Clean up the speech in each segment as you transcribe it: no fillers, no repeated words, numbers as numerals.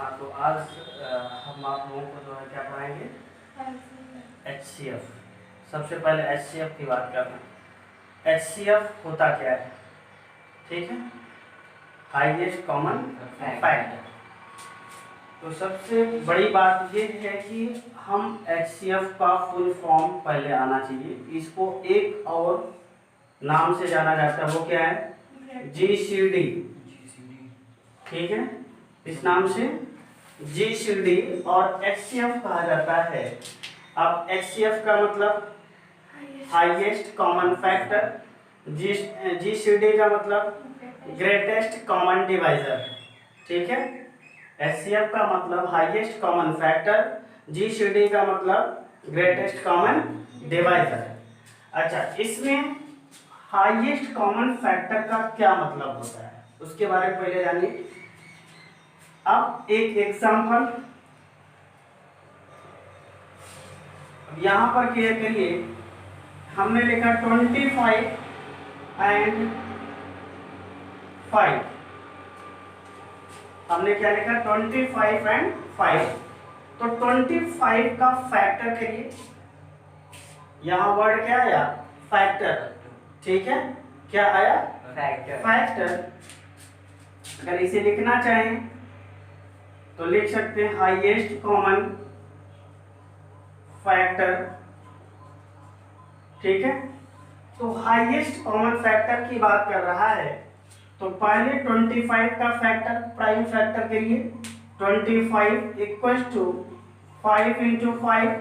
हाँ, तो आज हम आप लोगों को जो है क्या पढ़ाएंगे, HCF। सबसे पहले HCF की बात करना है। HCF होता क्या है, ठीक है, हाईएस्ट कॉमन फैक्टर। तो सबसे बड़ी बात ये है कि हम HCF का फुल फॉर्म पहले आना चाहिए। इसको एक और नाम से जाना जाता है, वो क्या है, GCD, ठीक है, इस नाम से GCD और HCF कहा जाता है। अब HCF का मतलब हाईएस्ट कॉमन फैक्टर, GCD का मतलब ग्रेटेस्ट कॉमन डिवाइजर, ठीक है। HCF का मतलब हाईएस्ट कॉमन फैक्टर, GCD का मतलब ग्रेटेस्ट कॉमन डिवाइजर। अच्छा, इसमें हाईएस्ट कॉमन फैक्टर का क्या मतलब होता है उसके बारे में पहले जानिए। अब एक एग्जांपल यहां पर क्लियर करिए। हमने लिखा 25 एंड 5। हमने क्या लिखा, 25 एंड 5। तो 25 का फैक्टर करिए। यहां वर्ड क्या आया, फैक्टर, ठीक है, क्या आया, फैक्टर। अगर इसे लिखना चाहें तो लिख सकते हैं हाईएस्ट कॉमन फैक्टर, ठीक है। तो हाईएस्ट कॉमन फैक्टर की बात कर रहा है, तो पहले 25 का फैक्टर, प्राइम फैक्टर करिए। 25 equals to 5 into 5,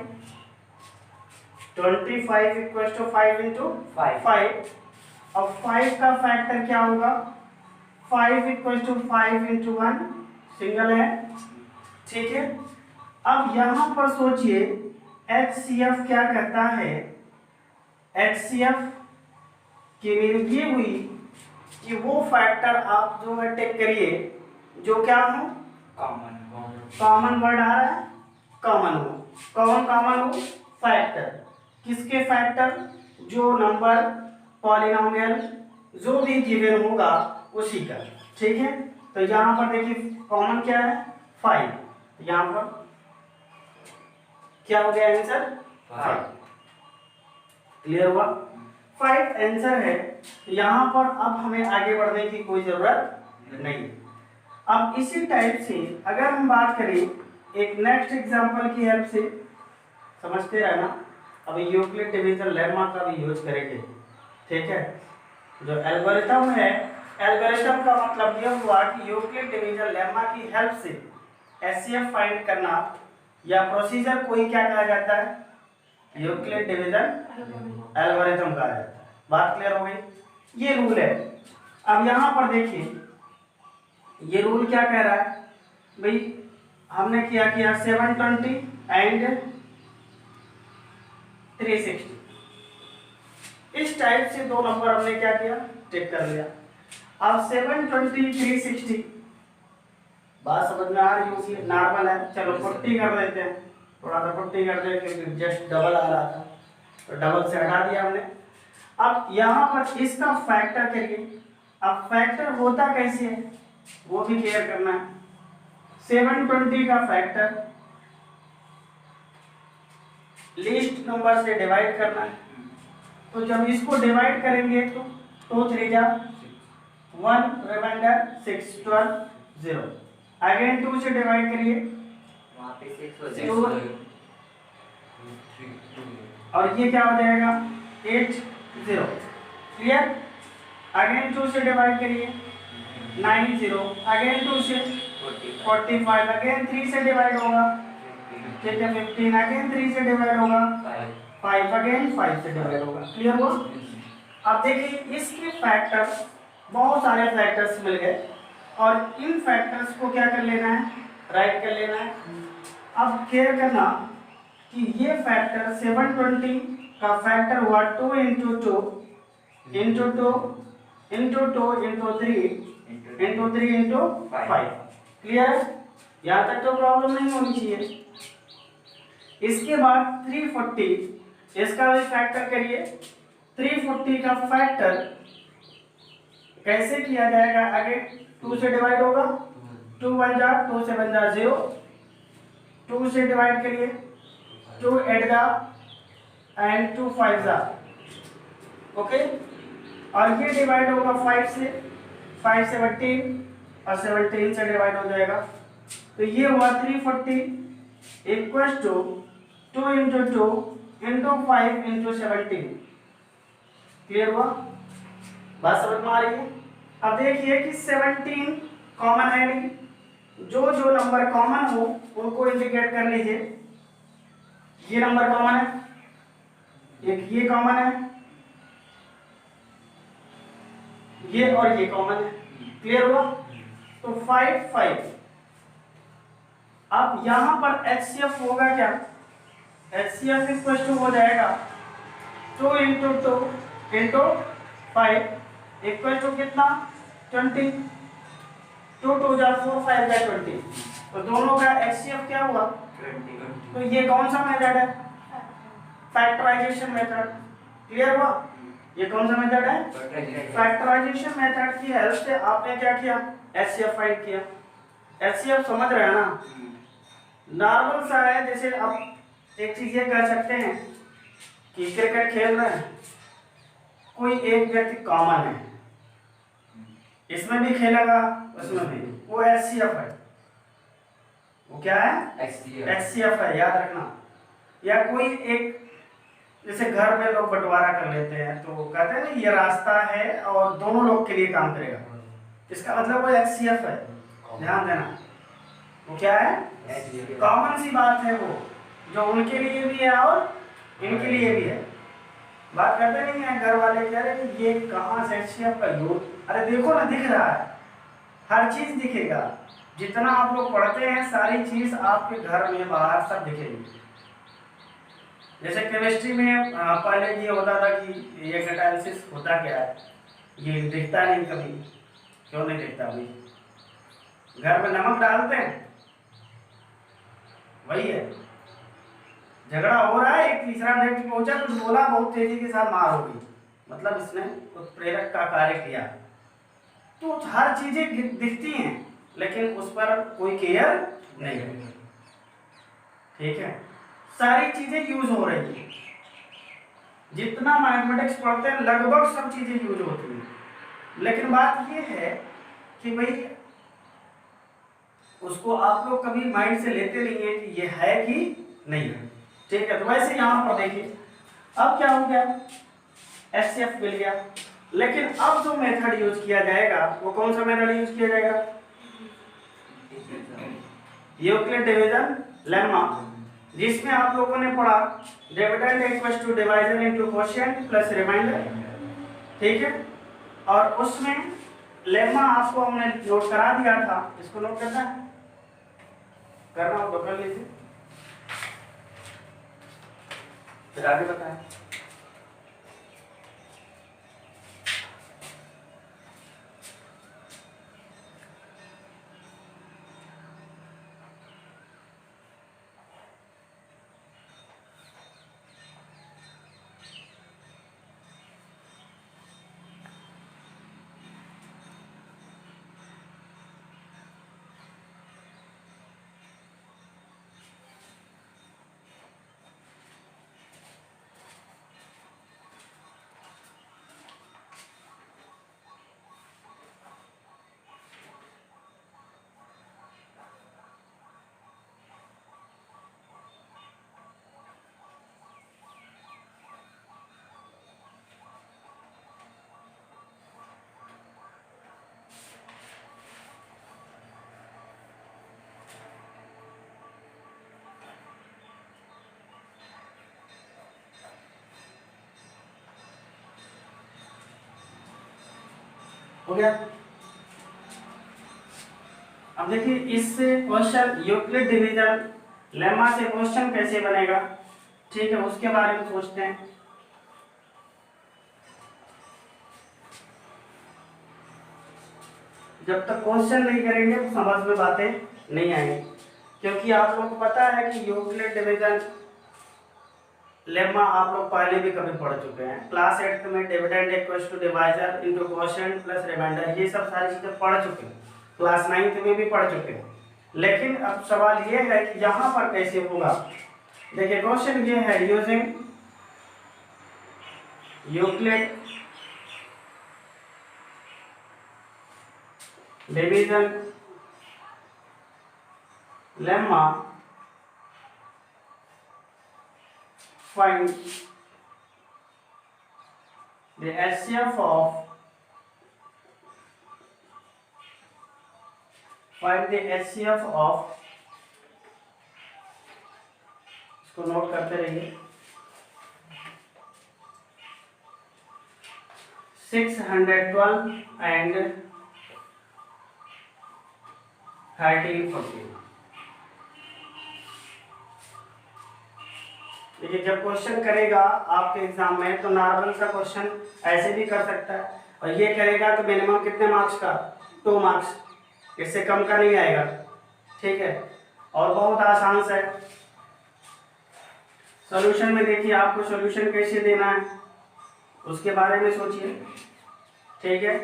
25 equals to 5 into 5। अब 5 का फैक्टर क्या होगा, 5 इक्वल्स टू 5 इंटू 1, सिंगल है, ठीक है। अब यहां पर सोचिए HCF क्या करता है। HCF की मीनिंग ये हुई कि वो फैक्टर आप जो है टेक करिए जो क्या हो, कॉमन वर्ड आ रहा है, कॉमन हो, कॉमन हो फैक्टर। किसके फैक्टर, जो नंबर पॉलिनोमियल जो भी गिवन होगा उसी का, ठीक है। तो यहां पर देखिए कॉमन क्या है, 5, यहां पर क्या हो गया आंसर, 5। क्लियर हुआ, 5 आंसर है। यहां पर अब हमें आगे बढ़ने की कोई जरूरत नहीं। अब इसी टाइप से अगर हम बात करें एक नेक्स्ट एग्जांपल की हेल्प से, समझते रहना। अब यूक्लिड डिवीजन लेमा का भी यूज करेंगे, ठीक है। जो एल्गोरिथम है, एल्गोरिथम का मतलब यह हुआ कि यूक्लिड डिवीजन लेमा की हेल्प से HCF फाइंड करना, या प्रोसीजर कोई क्या कहा जाता है, यूक्लिड डिवीजन एल्गोरिथम कहा जाता है। बात क्लियर हो गई, ये रूल है। अब यहां पर देखिए ये रूल क्या कह रहा है भाई, हमने किया 720 एंड 360, इस टाइप से दो नंबर हमने क्या किया, टेक कर लिया। अब 720 360 बात समझ में आ रही होगी, नॉर्मल है। चलो 40 कर देते हैं, थोड़ा सा 40 कर दें क्योंकि जस्ट डबल आ रहा था, तो डबल से हटा दिया हमने। अब यहाँ पर इसका फैक्टर करिए। अब फैक्टर होता कैसे है वो भी क्लियर करना है। 720 का फैक्टर लीस्ट नंबर से डिवाइड करना है। तो जब इसको डिवाइड करेंगे तो 2 3 जा 1, रिमाइंडर 6, 12 0। अगेन 2 से डिवाइड करिए, वहां पे 6 हो जाएगा, और ये क्या हो जाएगा 8 0। क्लियर, अगेन 2 से डिवाइड करिए 9 0, अगेन 2 से 45, अगेन 3 से डिवाइड होगा, ठीक है 15, अगेन 3 से डिवाइड होगा 5, अगेन 5 से डिवाइड होगा। क्लियर हुआ। अब देखिए इसके फैक्टर, बहुत सारे फैक्टर्स मिल गए और इन फैक्टर्स को क्या कर लेना है, राइट कर लेना है। अब केयर करना कि ये फैक्टर 720 का फैक्टर हुआ 2 into 2 into 2 into 2 into 3 into 3 into 5। Clear है, यहाँ तक तो प्रॉब्लम नहीं होनी चाहिए। इसके बाद 340, इसका भी फैक्टर करिए। 340 का फैक्टर कैसे किया जाएगा, आगे 2 से डिवाइड होगा 2 1 जा 2 से 1 जा 0, 2 से डिवाइड करिए, 2 8 जा एंड 2 5 जा, ओके। और ये डिवाइड होगा 5 से, 5 17 और 17 से डिवाइड हो जाएगा, तो ये हुआ 340 equal to 2 into 2 into 5 into 17। Clear हुआ? बात समझ में आ रही है? अब देखिए कि 17 कॉमन है नहीं, जो जो नंबर कॉमन हो उनको इंडिकेट कर लीजिए। ये नंबर कॉमन है, एक ये कॉमन है, ये और ये कॉमन है। क्लियर हुआ? तो 5 5। अब यहां पर HCF होगा क्या? HCF इक्वल टू हो जाएगा 2 इंटू 2 इंटू 5 इक्वल टू कितना? 20। 2 2 जा 4 5 जा 20। तो दोनों का HCF क्या हुआ? 20। तो ये कौन सा मेथड है? Factorisation method. क्लियर हुआ? ये कौन सा मेथड है? फैक्टराइजेशन मेथड की हेल्प से आपने क्या किया? HCF फाइंड किया। HCF समझ रहे हैं ना? नॉर्मल सा है, जैसे अब एक चीज ये कह सकते हैं कि क्रिकेट खेल रहे हैं, कोई एक व्यक्ति कॉमन है, इसमें भी खेलेगा उसमें भी, वो HCF है। वो क्या है? HCF है, याद रखना। या कोई एक, जैसे घर में लोग बंटवारा कर लेते हैं तो कहते हैं ना ये रास्ता है और दोनों लोग के लिए काम करेगा, इसका मतलब वो HCF है। ध्यान देना, वो क्या है? कॉमन सी बात है, वो जो उनके लिए भी है और इनके लिए भी है। बात करते नहीं है घर वाले, कह रहे हैं ये कहाँ से HCF का यूज? अरे देखो ना, दिख रहा है, हर चीज दिखेगा। जितना आप लोग पढ़ते हैं सारी चीज आपके घर में बाहर सब दिखेगी। जैसे केमिस्ट्री में पहले ये होता था कि ये कैटालिसिस होता क्या है, ये दिखता नहीं कभी। क्यों नहीं दिखता भाई? घर में नमक डालते हैं, वही है। झगड़ा हो रहा है, एक तीसरा व्यक्ति पहुंचा, कुछ बोला, बहुत तेजी के साथ मार हो गई, मतलब इसने उत्प्रेरक का कार्य किया। तो हर चीजें दिखती हैं लेकिन उस पर कोई केयर नहीं है। ठीक है, सारी चीजें यूज हो रही है। जितना मैथमेटिक्स पढ़ते हैं लगभग सब चीजें यूज होती हैं, लेकिन बात ये है कि भाई उसको आप लोग कभी माइंड से लेते नहीं है कि ये है कि नहीं है। ठीक है, तो वैसे यहां पर देखिए अब क्या हो गया, HCF मिल गया। लेकिन अब जो मेथड यूज किया जाएगा वो कौन सा मेथड यूज किया जाएगा? यूक्लिड डिवीजन लेम्मा, जिसमें आप लोगों ने पढ़ा dividend equals to divisor into quotient plus remainder. ठीक है, और उसमें लेम्मा आपको हमने नोट करा दिया था, इसको नोट करना है, करना हो तो कर लीजिए, फिर आगे बताएं। हो गया। अब देखिए इस क्वेश्चन यूक्लिड डिवीजन लेम्मा से क्वेश्चन कैसे बनेगा, ठीक है, उसके बारे में सोचते हैं। जब तक क्वेश्चन नहीं करेंगे तो समझ में बातें नहीं आएंगी, क्योंकि आप लोग को पता है कि यूक्लिड डिवीजन लेम्मा आप लोग पहले भी कभी पढ़ चुके हैं। क्लास 8 में dividend equals to divisor into quotient plus remainder, ये सब सारी चीजें पढ़ चुके हैं। क्लास 9th में भी पढ़ चुके हैं। लेकिन अब सवाल ये है कि यहाँ पर कैसे होगा। देखिए क्वेश्चन ये है, using Euclid division lemma find the HCF of इसको नोट करते रहिए, 612 and 1314। देखिए जब क्वेश्चन करेगा आपके एग्जाम में तो नॉर्मल सा क्वेश्चन ऐसे भी कर सकता है, और ये करेगा तो मिनिमम कितने मार्क्स का, 2 मार्क्स, इससे कम का नहीं आएगा। ठीक है, और बहुत आसान सा है। सॉल्यूशन में देखिए आपको सॉल्यूशन कैसे देना है उसके बारे में सोचिए। ठीक है,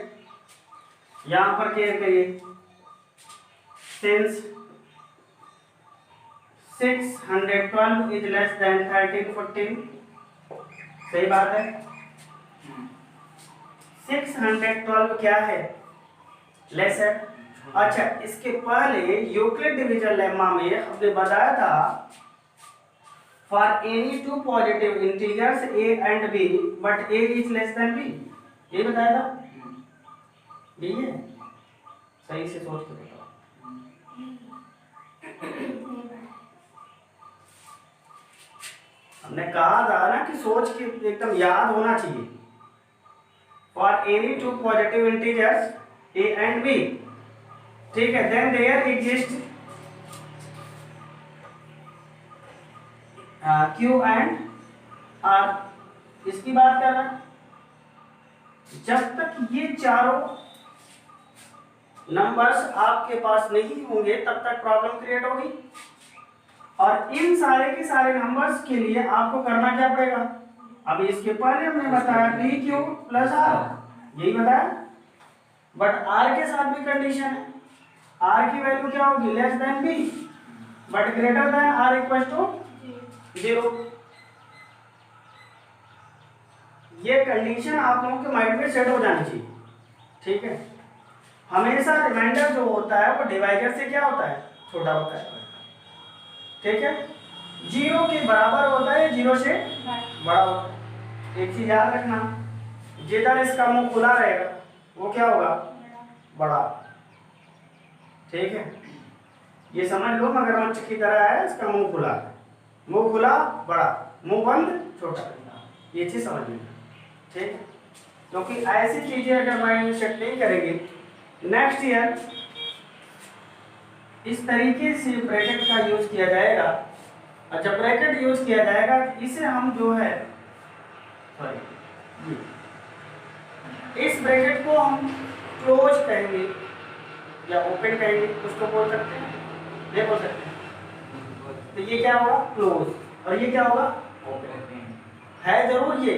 यहाँ पर क्या करिए, सिंस 612 इज लेस देन 1314, सही बात है। 612 क्या है, लेस है। अच्छा, इसके पहले यूक्लिड डिवीजन लेम्मा में हमने बताया था for any two positive integers a and b but a is less than b, ये बताया था। b है, सही से सोच के बताओ। हमने कहा था ना कि सोच के एकदम याद होना चाहिए। For any two positive integers a and b, ठीक है, then there exist Q and R, इसकी बात कर रहा है। जब तक ये चारों नंबर्स आपके पास नहीं होंगे तब तक प्रॉब्लम क्रिएट होगी, और इन सारे के सारे नंबर्स के लिए आपको करना क्या पड़ेगा। अब इसके पहले हमने बताया PQ प्लस R, यही बताया, बट R के साथ भी कंडीशन है, R की वैल्यू क्या होगी, less than B but greater than R equal to 0। ये कंडीशन आप लोगों के माइंड में सेट हो जानी चाहिए। ठीक है, हमेशा रिमाइंडर जो होता है वो डिवाइजर से क्या होता है, छोटा होता है। ठीक है, 0 के बराबर होता है, 0 से बड़ा होता है। एक चीज याद रखना, जिधर इसका मुंह खुला रहेगा वो क्या होगा, बड़ा। ठीक है, ये समझ लो मगरमच्छ की तरह है, इसका मुंह खुला, मुंह खुला बड़ा, मुंह बंद छोटा, ये चीज समझ लेना। ठीक है, क्योंकि ऐसी चीजें अगर माइंड में सेट नहीं करेंगे नेक्स्ट ईयर इस तरीके से ब्रैकेट का यूज किया जाएगा। अच्छा, ब्रैकेट यूज किया जाएगा, इसे हम जो है इस ब्रैकेट को हम क्लोज कहेंगे या ओपन कहेंगे, उसको बोल सकते हैं, ये बोल सकते हैं। तो ये क्या होगा, क्लोज, और ये क्या होगा, ओपन। है जरूर ये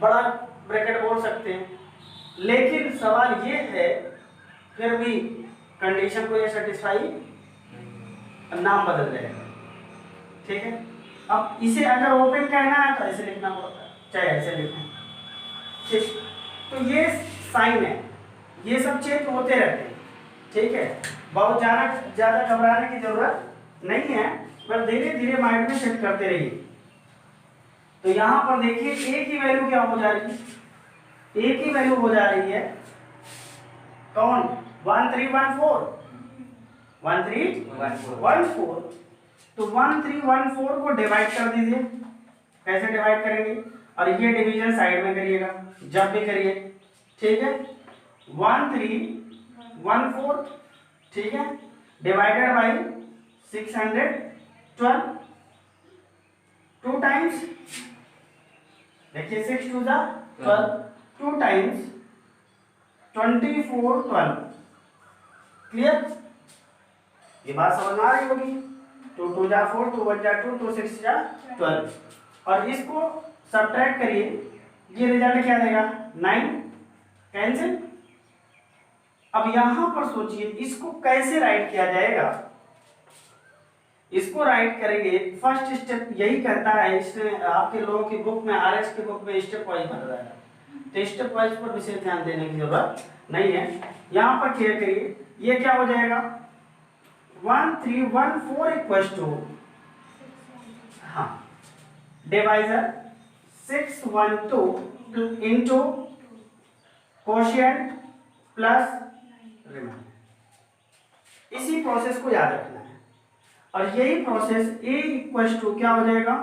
बड़ा ब्रैकेट बोल सकते हैं, लेकिन सवाल ये है फिर भी कंडीशन को ये सेटिस्फाई, नाम बदल जाएगा। ठीक है, अब इसे अगर ओपन कहना है तो ऐसे लिखना पड़ता है, चाहे ऐसे लिखें। ठीक, तो ये साइन है, ये सब चेक होते रहते हैं। ठीक है, बहुत ज़्यादा घबराने की जरूरत नहीं है, पर धीरे धीरे माइंड में सेट करते रहिए। तो यहाँ पर देखिए a की वैल्यू क्या हो जा रही है, a की वैल्यू हो जा रही है कौन, 1314, 1314। तो 1314 को डिवाइड कर दीजिए। कैसे डिवाइड करेंगे, और ये डिवीजन साइड में करिएगा जब भी करिए। ठीक है, 1314, ठीक है, डिवाइडेड बाई 612, 2 टाइम्स, देखिए 6 2 जा 12, 2 टाइम्स 24 12। क्लियर, ये बात समझ में आ रही होगी। 2 2 जा 4, 2 1 जा 2, 2 6 जा 12, और इसको सब्ट्रैक्ट करिए, ये रिजल्ट क्या देगा, 9, कैंसिल। अब यहां पर सोचिए इसको कैसे राइट किया जाएगा। इसको राइट करेंगे, फर्स्ट स्टेप यही कहता है, इसमें आपके लोगों की बुक में, आरएस की बुक में स्टेप वाइज बता रहा है, तो स्टेप वाइज पर विशेष ध्यान देने की जरूरत नहीं है। यहां पर क्लियर करिए, ये क्या हो जाएगा 1314 इक्वल्स टू, हाँ divisor 612 into quotient plus remainder. इसी प्रोसेस को याद रखना है, और यही प्रोसेस A इक्वल्स टू क्या हो जाएगा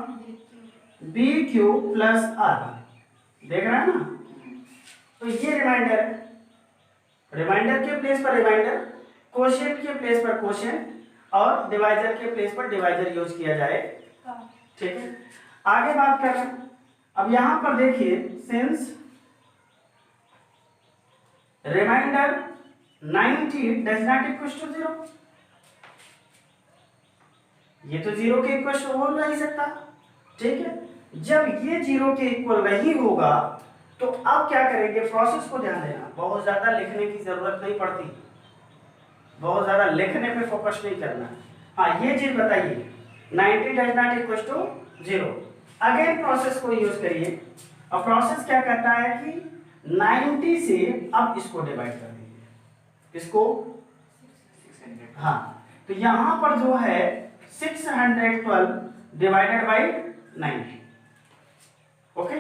BQ प्लस R, देख रहे हैं ना। तो ये रिमाइंडर है, रिमाइंडर के प्लेस पर रिमाइंडर, कोशिएंट के प्लेस पर कोशिएंट, और डिवाइजर के प्लेस पर डिवाइजर यूज किया जाए, ठीक है। आगे बात कर रहे हैं, अब यहां पर देखिए since remainder 90 does not equal to 0, ये तो 0 के इक्वल हो नहीं सकता, ठीक है। जब ये 0 के इक्वल नहीं होगा तो अब क्या करेंगे, प्रोसेस को ध्यान देना, बहुत ज्यादा लिखने की जरूरत नहीं पड़ती, बहुत ज्यादा लिखने पे फोकस नहीं करना। हाँ ये चीज बताइए 90 does not equal to 0, again process को यूज करिए, और प्रोसेस क्या कहता है कि 90 से अब इसको डिवाइड कर दीजिए, इसको 600, हाँ तो यहां पर जो है 612 डिवाइडेड बाई 90, ओके।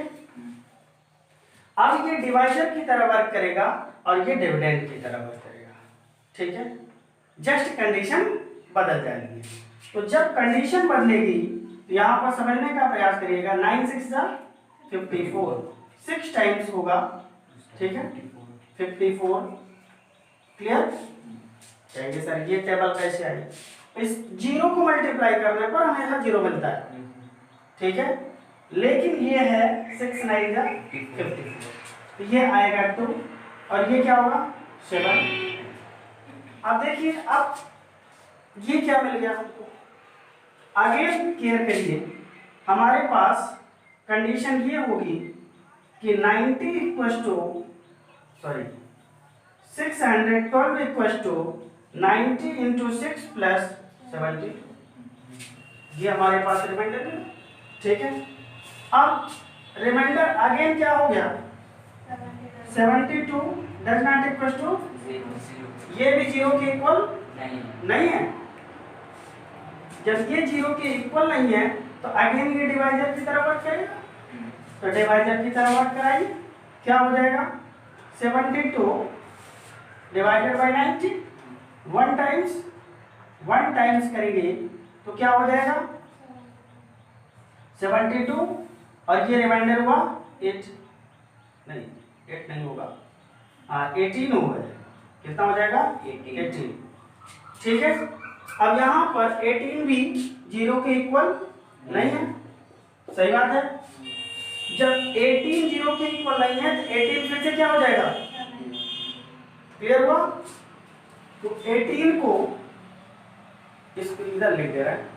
अब ये डिवाइजर की तरह वर्क करेगा और ये डिविडेंड की तरह वर्क करेगा, ठीक है। जस्ट कंडीशन बदल जाएगी, तो जब कंडीशन बदलेगी तो यहां पर समझने का प्रयास करिएगा, 9 6 54, 6 टाइम्स होगा, ठीक है 54, क्लियर। कहेंगे सर ये टेबल कैसे आई, इस 0 को मल्टीप्लाई करने पर हमेशा 0 मिलता है, ठीक है, लेकिन ये है 6 9 54, तो ये आएगा 2, और ये क्या होगा 7। अब देखिए अब ये क्या मिल गया हमको, अगेन केयर करिए, हमारे पास कंडीशन ये होगी कि 90 equals to, sorry 612 equals to 90 into 6 plus 72, ये हमारे पास रिमाइंडर है, ठीक है। अब रिमाइंडर अगेन क्या हो गया 72 डज नॉट इक्वल टू, ये भी 0 के इक्वल नहीं है, जब ये 0 के इक्वल नहीं है तो अगेन ये डिवाइजर की तरह वर्क करेगा, तो डिवाइजर की तरह वर्क कराइए, क्या हो जाएगा 72 डिवाइडेड बाई 90, 1 टाइम्स करेंगे तो क्या हो जाएगा 72, और ये रिमाइंडर हुआ 8 नहीं होगा, 18 होगा, कितना हो जाएगा 18, ठीक है। अब यहाँ पर 18 भी 0 के इक्वल नहीं है, सही बात है। जब 18 0 के इक्वल नहीं है तो 18 फिर से क्या हो जाएगा, क्लियर हुआ। तो 18 को इसको इधर लिख दे रहा है,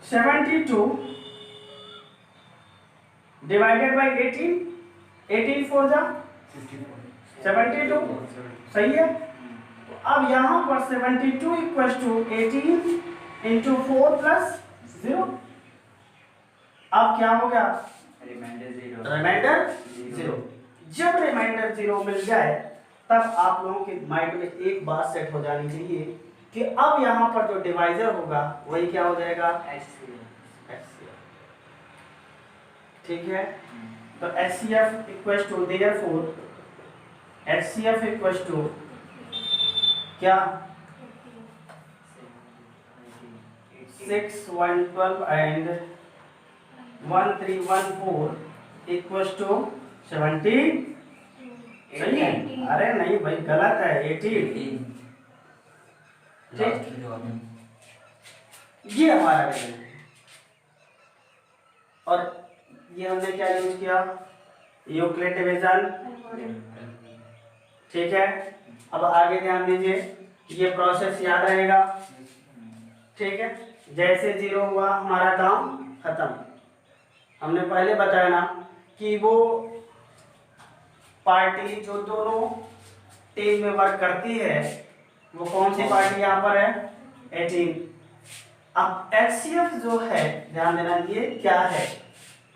72 डिवाइडेड बाई 18, 18 4 जा 72, सही है। तो अब यहाँ पर 72 इक्वल टू 18 इंटू 4 प्लस 0, अब क्या हो गया रिमाइंडर 0। जब रिमाइंडर 0 मिल जाए तब आप लोगों के माइंड में एक बात सेट हो जानी चाहिए कि अब यहाँ पर जो डिवाइजर होगा वही क्या हो जाएगा HCF, ठीक है। तो HCF equal to, therefore HCF equal to क्या 6 112 एंड 1314 इक्वल टू 70, सही है। अरे नहीं भाई गलत है, 18, ठीक। ये हमारा रिजल्ट है, और ये हमने क्या यूज किया, यूक्लिड डिवीजन, ठीक है। अब आगे ध्यान दीजिए, ये प्रोसेस याद रहेगा, ठीक है। जैसे 0 हुआ हमारा काम खत्म। हमने पहले बताया ना कि वो पार्टी जो दोनों टीम में वर्क करती है वो कौन सी पार्टी यहाँ पर है? 18। अब HCF जो है, ध्यान देना, ये क्या है?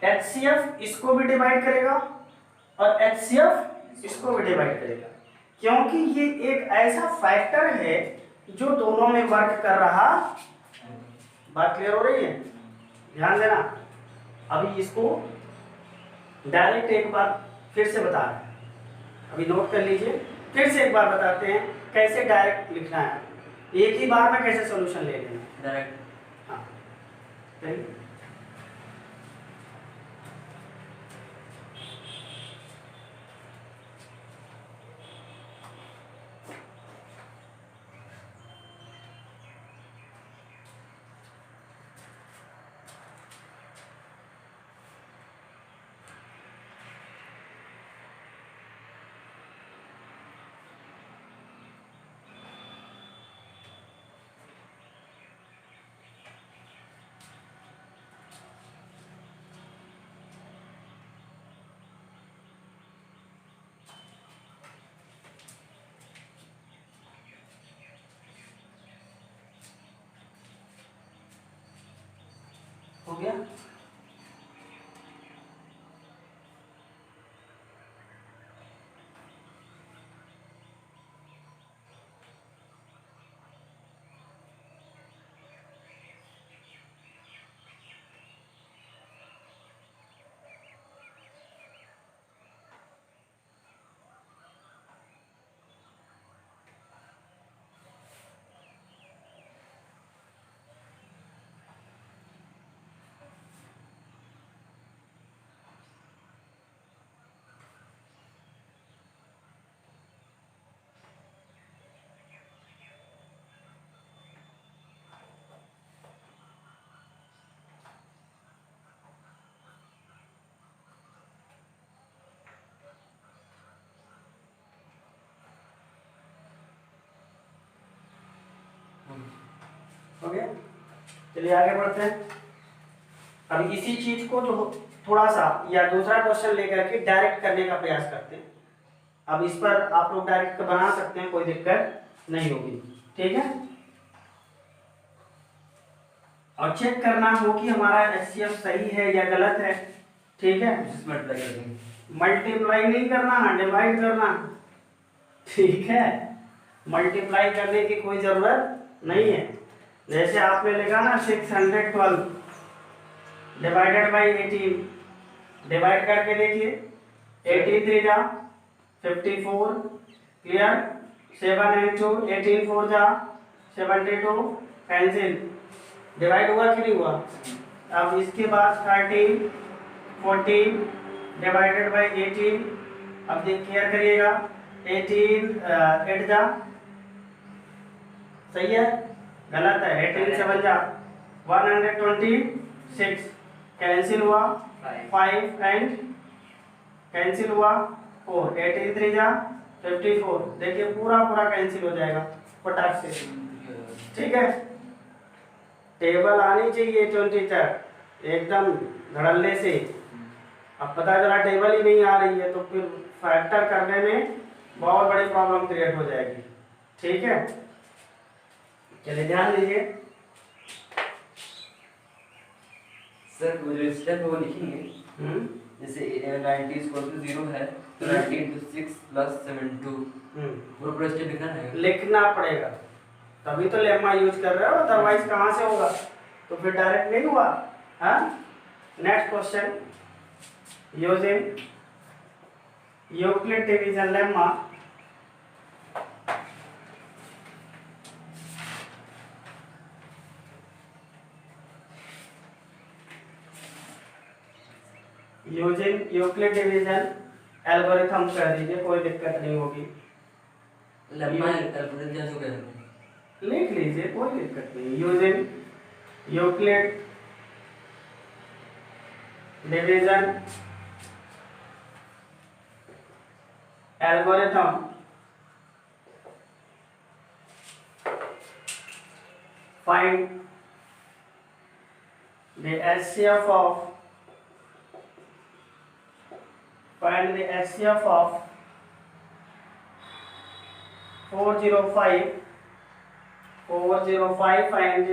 HCF इसको भी डिवाइड करेगा और HCF इसको भी डिवाइड करेगा, क्योंकि ये एक ऐसा फैक्टर है जो दोनों में वर्क कर रहा। बात क्लियर हो रही है? ध्यान देना। अभी इसको डायरेक्ट एक बार फिर से बता रहे हैं, अभी नोट कर लीजिए, फिर से एक बार बताते हैं कैसे डायरेक्ट लिखना है, एक ही बार में कैसे सॉल्यूशन ले लेना डायरेक्ट। हाँ, सही। हो गया? हो गया? चलिए आगे बढ़ते हैं। अब इसी चीज को जो थोड़ा सा या दूसरा क्वेश्चन लेकर के डायरेक्ट करने का प्रयास करते हैं। अब इस पर आप लोग डायरेक्ट बना सकते हैं, कोई दिक्कत नहीं होगी, ठीक है। और चेक करना हो कि हमारा HCF सही है या गलत है, ठीक है। मल्टीप्लाई नहीं करना, डिवाइड करना, ठीक है। मल्टीप्लाई करने की कोई जरूरत नहीं है। जैसे आपने लिखा ना 612 डिवाइडेड बाई 18, डिवाइड करके देखिए, 18 3 जा 54, क्लियर। 7 and 2 18 4 जा 72, कैंसिल। डिवाइड हुआ कि नहीं हुआ? अब इसके बाद 13 14 डिवाइडेड बाई 18, अब देख केयर करिएगा, 18 8 जा, सही है? गलत है, 18 7 जा 126, कैंसिल हुआ 5 एंड कैंसिल हुआ 4, 18 3 जा 54, देखिए पूरा पूरा कैंसिल हो जाएगा फटाक से, ठीक है। टेबल आनी चाहिए 24 एकदम धड़ल्ले से। अब पता चला टेबल ही नहीं आ रही है तो फिर फैक्टर करने में बहुत बड़ी प्रॉब्लम क्रिएट हो जाएगी, ठीक है। चलिए ध्यान दीजिए सर, वो जो स्टेप है वो लिखेंगे। जैसे 90 = 0 है तो 90 × 6 + 72 पूरा स्टेप लिखना है, लिखना पड़ेगा, तभी तो लेम्मा यूज कर रहे हो, अदरवाइज कहाँ से होगा? तो फिर डायरेक्ट नहीं हुआ। हाँ, next question, using Euclid division lemma using Euclid division algorithm कर दीजिए, कोई दिक्कत नहीं होगी। लेम्मा एल्गोरिथम जो कहते हैं लिख लीजिए, कोई दिक्कत नहीं। Using Euclid division algorithm find the HCF of find the HCF of 405 and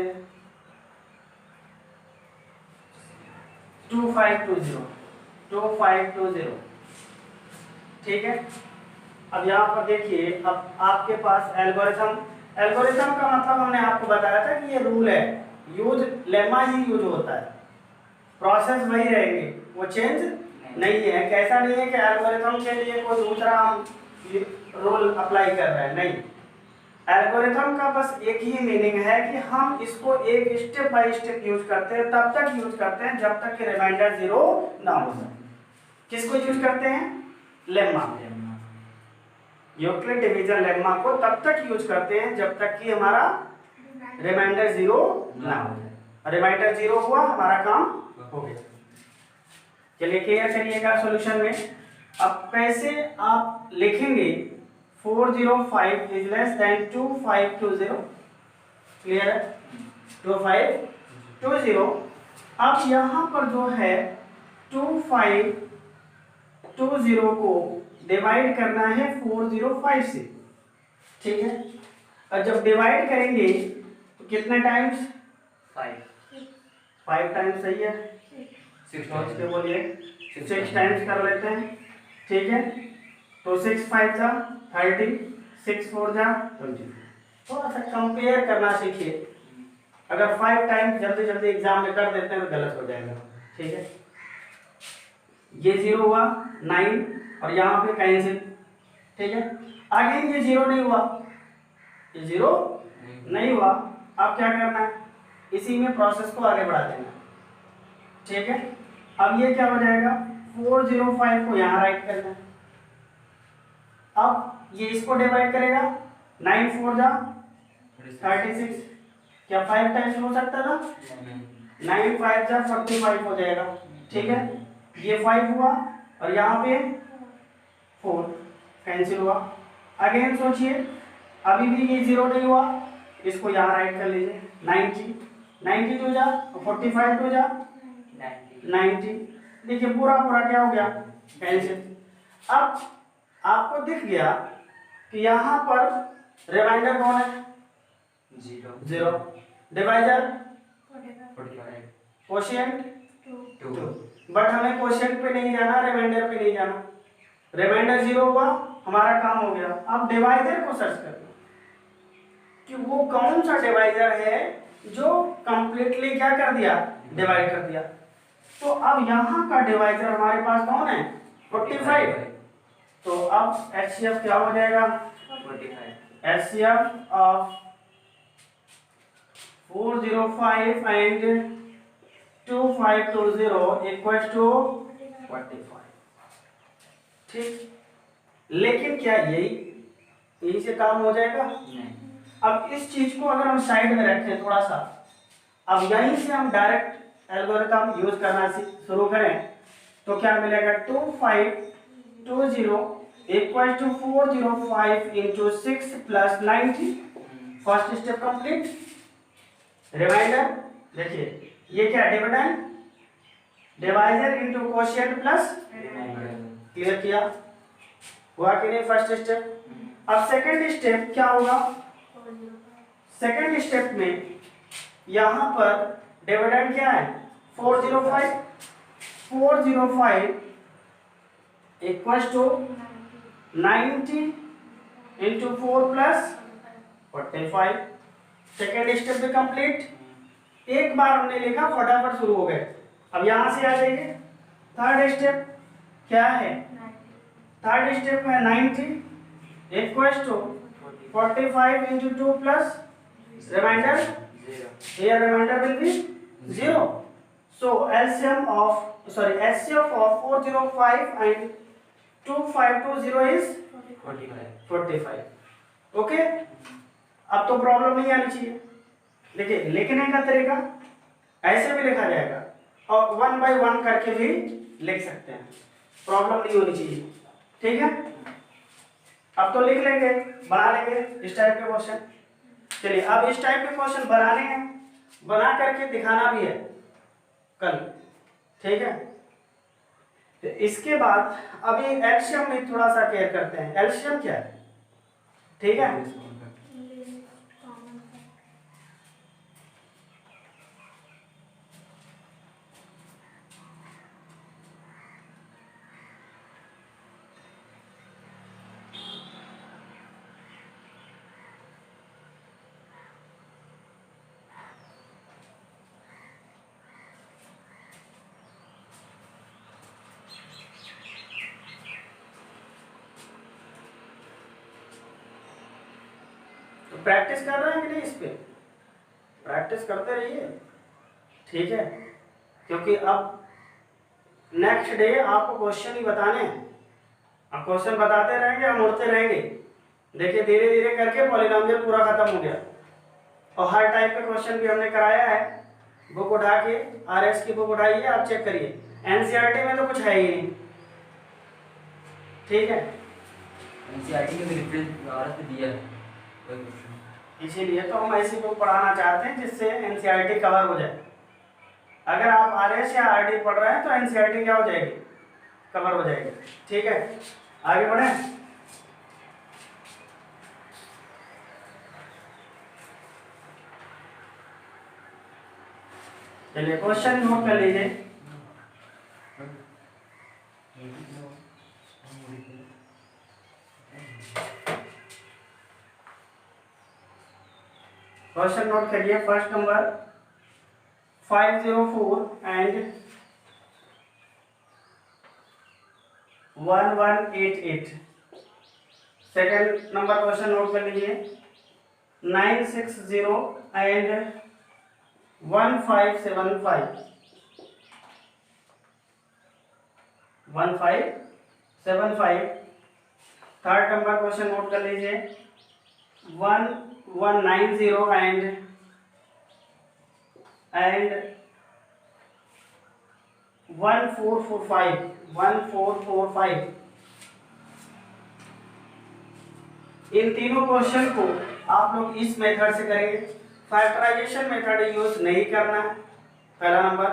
2520 ठीक है। अब यहाँ पर देखिए, अब आपके पास एल्गोरिथम का मतलब हमने आपको बताया था कि ये रूल है, यूज लेमा ही यूज होता है, प्रोसेस वही रहेंगे, वो चेंज नहीं है। कैसा नहीं है कि एल्गोरिथम के लिए कोई दूसरा हम रूल अप्लाई कर रहे हैं, नहीं। एल्गोरिथम का बस एक ही मीनिंग है कि हम इसको एक स्टेप बाय स्टेप यूज करते हैं, तब तक यूज करते हैं जब तक कि रिमाइंडर 0 ना हो जाए। किसको यूज करते हैं? लेम्मा, यूक्लिड डिवीजन लेम्मा को तब तक यूज करते हैं जब तक कि हमारा रिमाइंडर 0 ना हो जाए। रिमाइंडर 0 हुआ, हमारा काम हो गया। चलिए क्लियर करिएगा सॉल्यूशन में। अब कैसे आप लिखेंगे 405 इज लेस देन 2520, क्लियर है? 2520। अब यहाँ पर जो है 2520 को डिवाइड करना है 405 से, ठीक है। और जब डिवाइड करेंगे तो कितने टाइम्स? 5 टाइम्स, सही है। 6 बोलिए, 6 टाइम्स कर लेते हैं, ठीक है। तो 6 5 जा 30, 6 4 जा 20। थोड़ा सा कंपेयर करना सीखिए। अगर 5 टाइम्स जल्दी जल्दी एग्जाम में कर देते हैं तो गलत हो जाएगा, ठीक है। ये 0 हुआ 9 और यहाँ पे कैंसिल, ठीक है। आगे ये 0 नहीं हुआ, ये 0 नहीं हुआ। अब क्या करना है? इसी में प्रोसेस को आगे बढ़ा देना, ठीक है। अब ये क्या हो जाएगा? 405 को यहाँ राइट करना है। अब ये इसको डिवाइड करेगा, 9 4 जा 36, क्या 5 टाइम्स हो सकता था? 9 5 जा 45 हो जाएगा, ठीक है। ये 5 हुआ और यहाँ पे 4 कैंसिल हुआ। अगेन सोचिए, अभी भी ये 0 नहीं हुआ, इसको यहाँ राइट कर लीजिए। 90 2 जा 45 2 जा 90, देखिए पूरा क्या हो गया? कैंसिल। अब आपको दिख गया कि यहाँ पर रिमाइंडर कौन है? 0, डिवाइजर कोशिएंट 2। बट हमें कोशिएंट पे नहीं जाना, रिमाइंडर पे नहीं जाना। रिमाइंडर 0 हुआ, हमारा काम हो गया। अब डिवाइजर को सर्च करना कि वो कौन सा डिवाइजर है जो कंप्लीटली क्या कर दिया? डिवाइड कर दिया। तो अब यहाँ का डिवाइजर हमारे पास कौन है? 45। तो अब HCF क्या हो जाएगा? 45। HCF of 405 and 2520 equal to 45, ठीक। लेकिन क्या यही से काम हो जाएगा? नहीं। अब इस चीज को अगर हम साइड में रखें थोड़ा सा, अब यहीं से हम डायरेक्ट एल्गोरिथम यूज करना शुरू करें तो क्या मिलेगा? 2520 equal to 405 into 6 plus 90। First step complete. Remainder देखिए, ये क्या? Dividend, divisor into quotient plus clear किया, हुआ कि नहीं? First step. अब सेकंड स्टेप क्या होगा? सेकंड स्टेप में यहाँ पर डिविडेंड क्या है? 405 equals to 90 into 4 plus 45। Second step भी कंप्लीट। एक बार हमने लिखा, फटाफट शुरू हो गए। अब यहाँ से आ जाइए, थर्ड स्टेप क्या है? थर्ड स्टेप में 90 equals to 45 into 2 plus remainder 0। Here remainder will be 0. So HCF of 405 and 2520 is 45. Okay, अब तो प्रॉब्लम नहीं आनी चाहिए। देखिए, लिखने का तरीका ऐसे भी लिखा जाएगा और 1 by 1 करके भी लिख सकते हैं, प्रॉब्लम नहीं होनी चाहिए, ठीक है। अब तो लिख लेंगे, बना लेंगे इस टाइप के क्वेश्चन। चलिए, अब इस टाइप के क्वेश्चन बनाने हैं, बना करके दिखाना भी है कल, ठीक है। तो इसके बाद अभी एलसीएम में थोड़ा सा केयर करते हैं। एलसीएम क्या है? ठीक है। तो प्रैक्टिस कर रहे हैं कि नहीं, इस पे प्रैक्टिस करते रहिए, ठीक है। क्योंकि अब नेक्स्ट डे आपको क्वेश्चन ही बताने हैं, आप क्वेश्चन बताते रहेंगे, हम उड़ते रहेंगे। देखिए धीरे धीरे करके पॉलिनोमियल पूरा खत्म हो गया, और हर टाइप का क्वेश्चन भी हमने कराया है। बुक उठा के आरएस की बुक उठाइए, आप चेक करिए, एनसीईआरटी में तो कुछ है ही नहीं, ठीक है। एनसीईआरटी में रेफरेंस भारत में दिया है, इसीलिए तो हम ऐसी बुक पढ़ाना चाहते हैं जिससे एनसीईआरटी कवर हो जाए। अगर आप आरएस या आरडी पढ़ रहे हैं तो एनसीईआरटी क्या हो जाएगी, कवर हो जाएगी, ठीक है। आगे बढ़े। चलिए क्वेश्चन नोट कर लीजिए। क्वेश्चन नोट करिए। First number 504 and 1188। Second number question note कर लीजिए 960 and 1575। 1575। Third number question note कर लीजिए 1190 एंड 1445। 1445। इन तीनों क्वेश्चन को आप लोग इस मेथड से करेंगे, फैक्टराइजेशन मेथड यूज नहीं करना है। पहला नंबर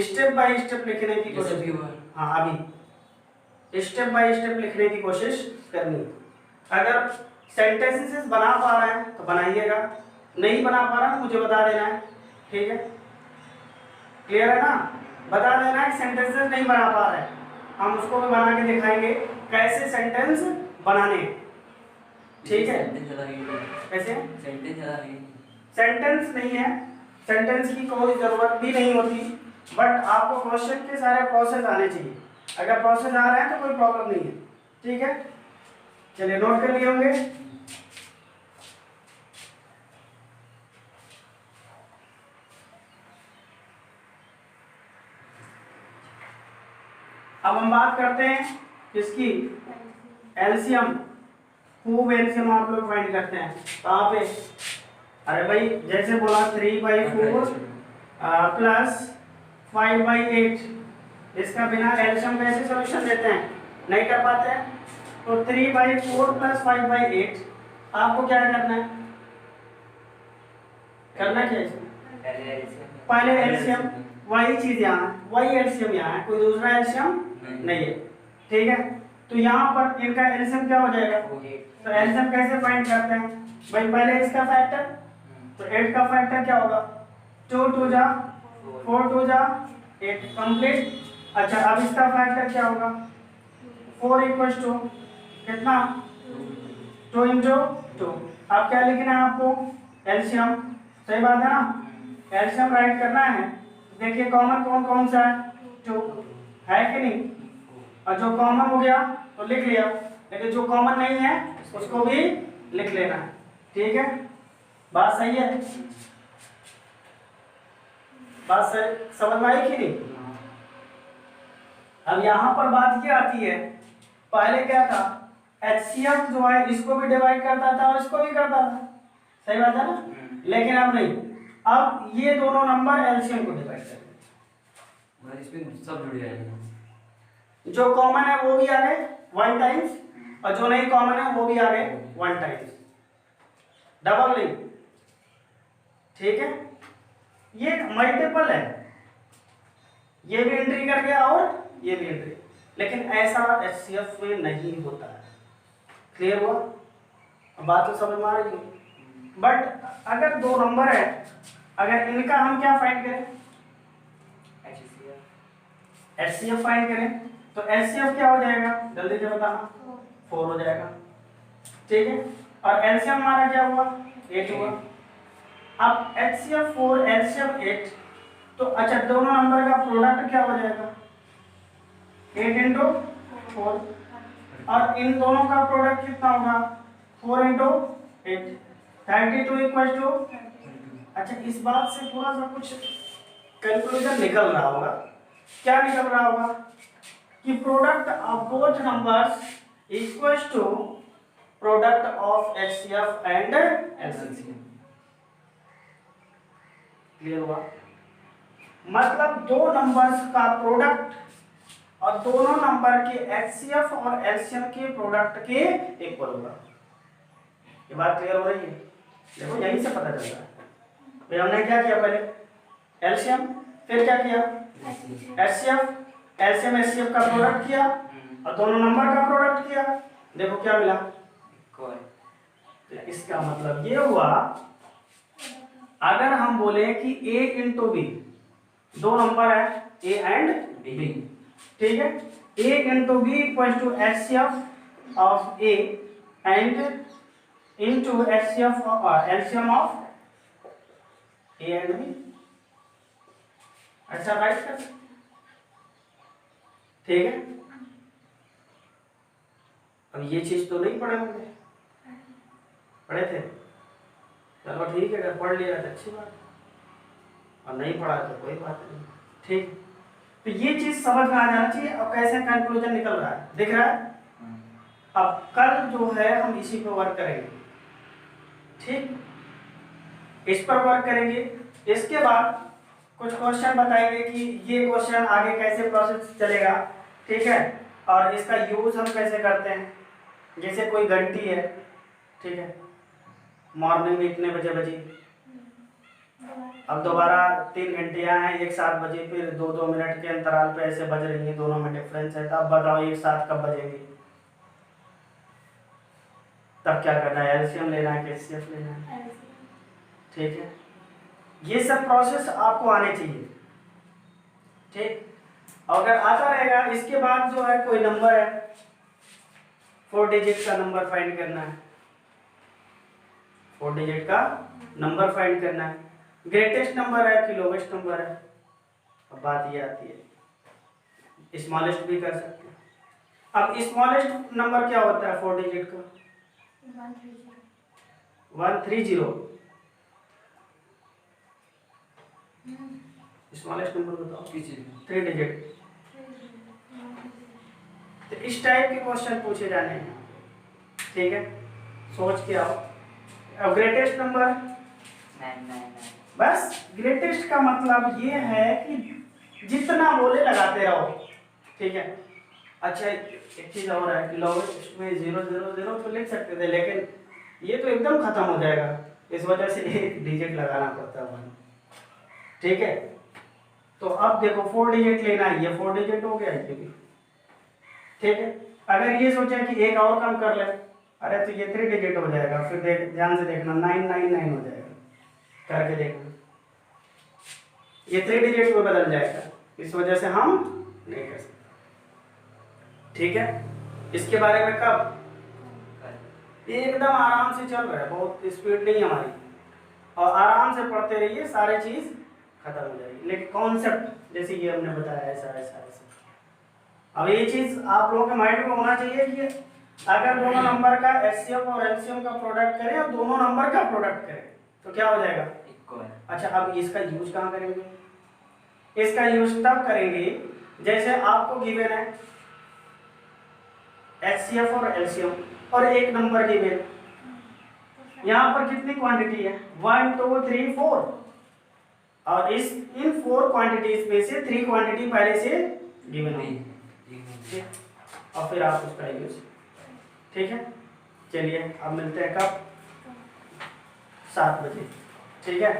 स्टेप बाय स्टेप लिखने की कोशिश, हाँ अभी स्टेप बाय स्टेप लिखने की कोशिश करनी है। अगर सेंटेंसेस बना पा रहे हैं तो बनाइएगा, नहीं बना पा रहा है मुझे बता देना है, ठीक है। क्लियर है ना, बता देना है सेंटेंसेस नहीं बना पा रहे हैं, हम उसको भी बना के दिखाएंगे कैसे सेंटेंस बनाने हैं, ठीक है। कैसे सेंटेंस नहीं है, सेंटेंस की कोई जरूरत भी नहीं होती, बट आपको क्वेश्चन के सारे प्रोसेस आने चाहिए। अगर प्रोसेस आ रहे हैं तो कोई प्रॉब्लम नहीं है, ठीक है। चलिए नोट कर लिए होंगे। अब हम बात करते हैं किसकी, एलसीएम। खूब एलसीएम आप लोग फाइंड करते हैं कहाँ पे, अरे भाई जैसे बोला 3/4 प्लस 5/8, इसका बिना एलसीएम कैसे सॉल्यूशन देते हैं, नहीं कर पाते हैं। तो 3/4 प्लस 5/8 आपको क्या करना है, करना क्या है, पहले एलसीएम, वही चीज यहाँ, वही एलसीएम यहाँ है, कोई दूसरा एलसीएम नहीं है, ठीक है। तो यहाँ पर इनका एलसीएम क्या हो जाएगा, तो एलसीएम कैसे फाइंड करते हैं भाई, पहले इसका फैक्टर, तो 8 का फैक्टर क्या होगा, 2 2 जा 4 2 जा 8 कंप्लीट। अच्छा अब इसका फैक्टर क्या होगा, 4 इक्वल्स टू कितना, 2 इंटू 2। अब क्या लिखना है आपको, एलसीएम, सही बात है ना, एलसीएम राइट करना है। देखिए कॉमन कौन कौन सा है, 2 है कि नहीं, और जो कॉमन हो गया तो लिख लिया, लेकिन जो कॉमन नहीं है उसको भी लिख लेना है, ठीक है। बात सही है, बात सही समझ में आई कि नहीं। अब यहाँ पर बात क्या आती है, पहले क्या था, एचसीएफ जो है इसको भी डिवाइड करता था और इसको भी करता था, सही बात है ना, लेकिन अब नहीं, अब ये दोनों नंबर एलसीएम को डिवाइड करते हैं, इसमें सब जुड़ जाएंगे, जो कॉमन है वो भी आ गए 1 टाइम्स, और जो नहीं कॉमन है वो भी आ गए 1 टाइम्स, डबल नहीं, ठीक है। ये मल्टीपल है, ये भी एंट्री कर गया और ये भी एंट्री, लेकिन ऐसा एचसीएफ में नहीं होता है, क्लियर हुआ। बात तो समझ में आ रही है। बट अगर दो नंबर है, अगर इनका हम क्या फाइंड करें, HCF फाइंड करें, तो HCF क्या हो जाएगा, जल्दी से बताना। 4 हो जाएगा, ठीक है। और LCM हमारा क्या हुआ, 8 हुआ। अब HCF 4 LCM 8, तो अच्छा दोनों नंबर का प्रोडक्ट क्या हो जाएगा, 8 इंटू 4, और इन दोनों का प्रोडक्ट कितना होगा, 4 इंटू 8, 32 इक्वल टू। अच्छा इस बात से थोड़ा सा कुछ कंक्लूजन निकल रहा होगा, क्या निकल रहा होगा कि product of both numbers equals to product of HCF and LCM। क्लियर हुआ, मतलब दो नंबर्स का प्रोडक्ट और दोनों नंबर के HCF और LCM के प्रोडक्ट के इक्वल होगा। ये बात क्लियर हो रही है, देखो यहीं से पता चलता है। फिर हमने क्या किया, पहले LCM, फिर क्या किया HCF, LCM HCF का प्रोडक्ट किया और दोनों नंबर का प्रोडक्ट किया, देखो क्या मिला। इसका मतलब ये हुआ, अगर हम बोले कि A इंटू बी, दो नंबर है A एंड B, ठीक है, A into B equal to HCF of A and into HCF LCM of A and B, अच्छा राइट कर, ठीक है। अब ये चीज तो नहीं पढ़े होंगे, पढ़े थे, चलो ठीक है, अगर पढ़ लिया तो अच्छी बात, और नहीं पढ़ा तो कोई बात नहीं, ठीक। तो ये चीज समझ में आ जाना चाहिए। अब कैसे कंक्लूजन निकल रहा है, दिख रहा है। अब कल जो है हम इसी पे वर्क करेंगे, ठीक, इस पर वर्क करेंगे। इसके बाद कुछ क्वेश्चन बताएंगे कि ये क्वेश्चन आगे कैसे प्रोसेस चलेगा, ठीक है, और इसका यूज हम कैसे करते हैं। जैसे कोई घंटी है, ठीक है, मॉर्निंग में इतने बजे बजी, अब दोबारा 3 घंटियां हैं, एक साथ बजे, फिर 2-2 मिनट के अंतराल पे ऐसे बज रही हैं, दोनों में डिफरेंस है, तब बताओ एक साथ कब बजेंगे, तब क्या करना है, LCM लेना है कि HCF लेना है, ठीक है। ये सब प्रोसेस आपको आने चाहिए, ठीक। अगर आता रहेगा, इसके बाद जो है कोई नंबर है, 4 डिजिट का नंबर फाइंड करना है, 4 डिजिट का नंबर फाइंड करना है, ग्रेटेस्ट नंबर है कि लोवेस्ट नंबर है। अब बात ये आती है, स्मॉलेस्ट भी कर सकते हैं। अब स्मॉलेस्ट नंबर क्या होता है 4 डिजिट का, 130। स्मॉलेस्ट नंबर बताओ, 3 डिजिट। तो इस टाइप के क्वेश्चन पूछे जाने हैं, ठीक है, सोच के आओ। अब ग्रेटेस्ट नंबर 999, बस ग्रेटेस्ट का मतलब ये है कि जितना बोले लगाते रहो, ठीक है। अच्छा एक चीज और है कि लोवेस्ट में 000 तो लिख सकते थे, लेकिन ये तो एकदम खत्म हो जाएगा, इस वजह से एक डिजिट लगाना पड़ता है, ठीक है। तो अब देखो 4 डिजिट लेना है, ये 4 डिजिट हो गया ये भी, ठीक है। अगर ये सोचे कि एक और कम कर ले, अरे तो ये 3 डिजिट हो जाएगा, फिर देख ध्यान से देखना 999 हो जाएगा, करके देखना, ये 3 डिजिट में बदल जाएगा, इस वजह से हम नहीं कर सकते, ठीक है। इसके बारे में कब, एकदम आराम से चल रहा है, बहुत स्पीड नहीं हमारी, और आराम से पढ़ते रहिए, सारी चीज खत्म हो जाएगी। लेकिन कॉन्सेप्ट जैसे ये हमने बताया ऐसा ऐसा ऐसा, अब ये चीज आप लोगों के माइंड में होना चाहिए कि अगर दोनों नंबर का HCF और LCM का प्रोडक्ट करें और दोनों नंबर का प्रोडक्ट करें तो क्या हो जाएगा, इक्वल। अच्छा अब इसका यूज कहाँ करेंगे, इसका यूज तब करेंगे जैसे आपको गिवन है HCF और LCM और एक नंबर गिवन, यहाँ पर कितनी क्वांटिटी है, 1 2 3 4, और इन 4 क्वांटिटीज में से 3 क्वांटिटी पहले से गिवन है, और फिर आप उसका यूज, ठीक है। चलिए अब मिलते हैं कब, 7 बजे, ठीक है।